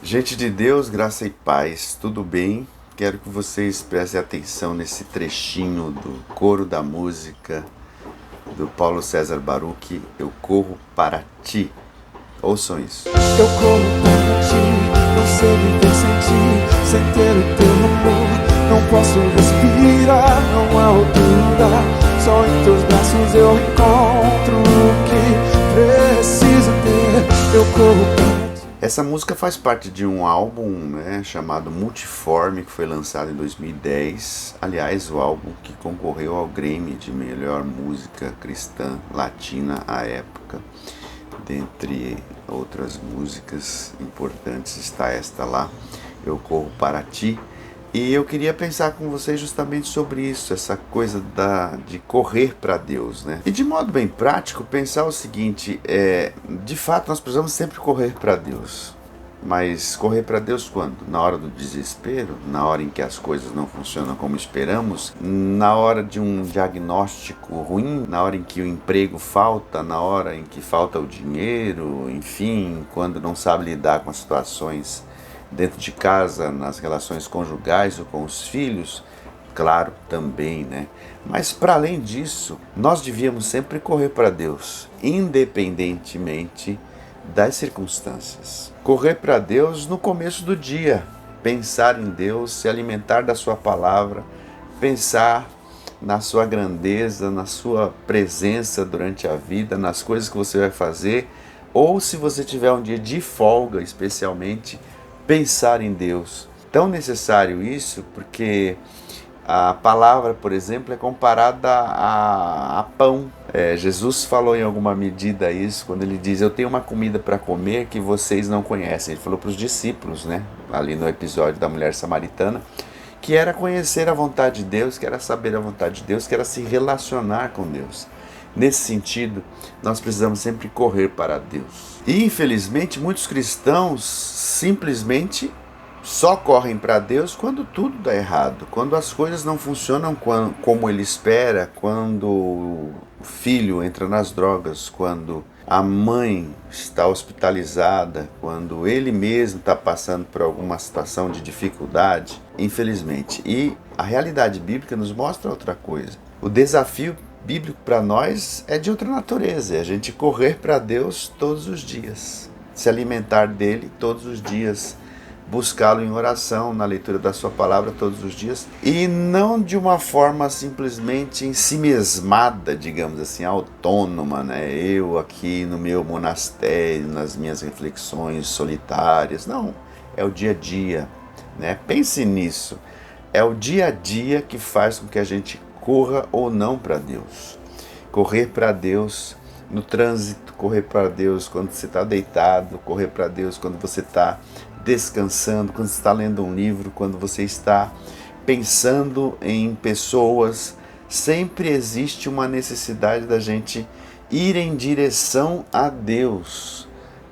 Gente de Deus, graça e paz, tudo bem? Quero que vocês prestem atenção nesse trechinho do coro da música do Paulo César Baruch, Eu Corro para Ti. Ouçam isso. Eu corro para ti, não sei viver sem ti, sem ter o teu amor. Não posso respirar, não há outro lugar. Só em teus braços eu encontro o que preciso ter. Eu corro para ti. Essa música faz parte de um álbum, chamado Multiforme, que foi lançado em 2010. Aliás, o álbum que concorreu ao Grammy de melhor música cristã latina à época. Dentre outras músicas importantes está esta lá, Eu Corro para Ti. E eu queria pensar com vocês justamente sobre isso, essa coisa de correr para Deus, né? E de modo bem prático, pensar o seguinte, de fato nós precisamos sempre correr para Deus. Mas correr para Deus quando? Na hora do desespero, na hora em que as coisas não funcionam como esperamos, na hora de um diagnóstico ruim, na hora em que o emprego falta, na hora em que falta o dinheiro, enfim, quando não sabe lidar com as situações dentro de casa, nas relações conjugais ou com os filhos, claro, também, né? Mas para além disso, nós devíamos sempre correr para Deus, independentemente das circunstâncias. Correr para Deus no começo do dia, pensar em Deus, se alimentar da sua palavra, pensar na sua grandeza, na sua presença durante a vida, nas coisas que você vai fazer, ou se você tiver um dia de folga, especialmente, pensar em Deus. Tão necessário isso porque a palavra, por exemplo, é comparada a pão. Jesus falou em alguma medida isso quando ele diz: eu tenho uma comida para comer que vocês não conhecem. Ele falou para os discípulos, ali no episódio da mulher samaritana, que era conhecer a vontade de Deus, que era saber a vontade de Deus, que era se relacionar com Deus. Nesse sentido, nós precisamos sempre correr para Deus. E, infelizmente, muitos cristãos simplesmente só correm para Deus quando tudo dá errado, quando as coisas não funcionam como ele espera, quando o filho entra nas drogas, quando a mãe está hospitalizada, quando ele mesmo está passando por alguma situação de dificuldade, infelizmente. E a realidade bíblica nos mostra outra coisa. O desafio bíblico para nós é de outra natureza, é a gente correr para Deus todos os dias, se alimentar dele todos os dias, buscá-lo em oração, na leitura da sua palavra todos os dias, e não de uma forma simplesmente ensimesmada, digamos assim, autônoma, eu aqui no meu monastério, nas minhas reflexões solitárias. Não, é o dia a dia, pense nisso, é o dia a dia que faz com que a gente corra ou não para Deus. Correr para Deus no trânsito, correr para Deus quando você está deitado, correr para Deus quando você está descansando, quando você está lendo um livro, quando você está pensando em pessoas. Sempre existe uma necessidade da gente ir em direção a Deus,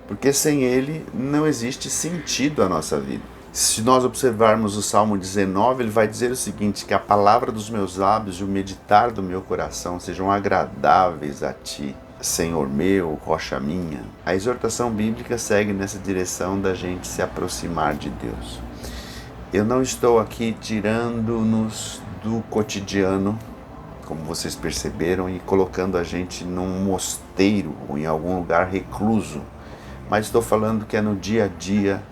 porque sem Ele não existe sentido a nossa vida. Se nós observarmos o Salmo 19, ele vai dizer o seguinte, que a palavra dos meus lábios e o meditar do meu coração sejam agradáveis a Ti, Senhor meu, rocha minha. A exortação bíblica segue nessa direção da gente se aproximar de Deus. Eu não estou aqui tirando-nos do cotidiano, como vocês perceberam, e colocando a gente num mosteiro ou em algum lugar recluso, mas estou falando que é no dia a dia,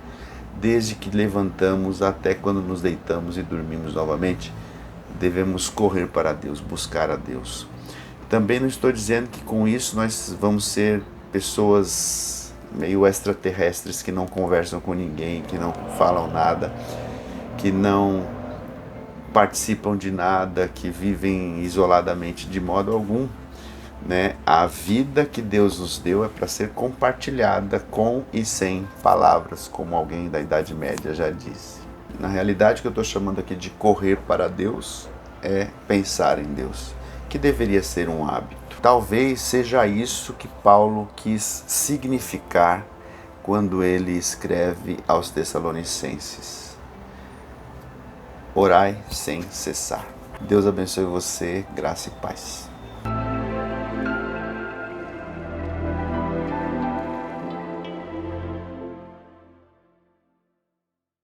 desde que levantamos até quando nos deitamos e dormimos novamente, devemos correr para Deus, buscar a Deus. Também não estou dizendo que com isso nós vamos ser pessoas meio extraterrestres que não conversam com ninguém, que não falam nada, que não participam de nada, que vivem isoladamente de modo algum. A vida que Deus nos deu é para ser compartilhada com e sem palavras, como alguém da Idade Média já disse. Na realidade, o que eu estou chamando aqui de correr para Deus é pensar em Deus, que deveria ser um hábito. Talvez seja isso que Paulo quis significar quando ele escreve aos Tessalonicenses: orai sem cessar. Deus abençoe você, graça e paz.